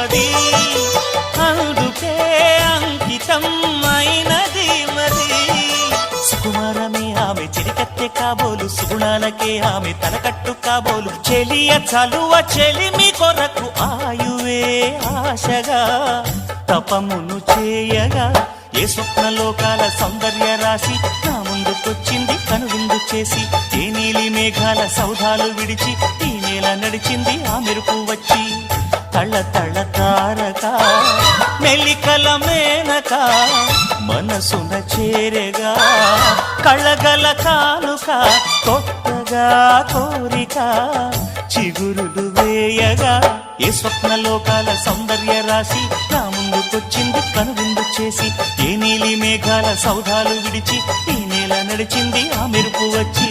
మది, అందుకే అంకితం అయినది మది. సుకుమారమే ఆమె చెలికత్తె కాబోలు, సుగుణాలకే ఆమె తలకట్టు కాబోలు. చెలియ చలువ చెలిమి కొరకు ఆయువే ఆశగా తపమును చేయగా, ఏ స్వప్నలోకాల సౌందర్య రాశి నా ముందుకొచ్చింది కనువిందు చేసి. ఏ నీలి మేఘాల సౌధాలు విడిచి ఈ నేల నడిచింది ఆ మెరుపు వచ్చి. తళ తళ తారక మెలికల మేనక మనసున చేరగా, కళగల కానుక కొత్తగా కోరిక చిగురులు వేయగా. ఏ స్వప్నలోకాల సౌందర్య రాశి నా ముందుకొచ్చింది కనువిందు చేసి. ఏ నీలి మేఘాల సౌధాలు విడిచి ఈ నేల నడిచింది ఆ మెరుపు వచ్చి.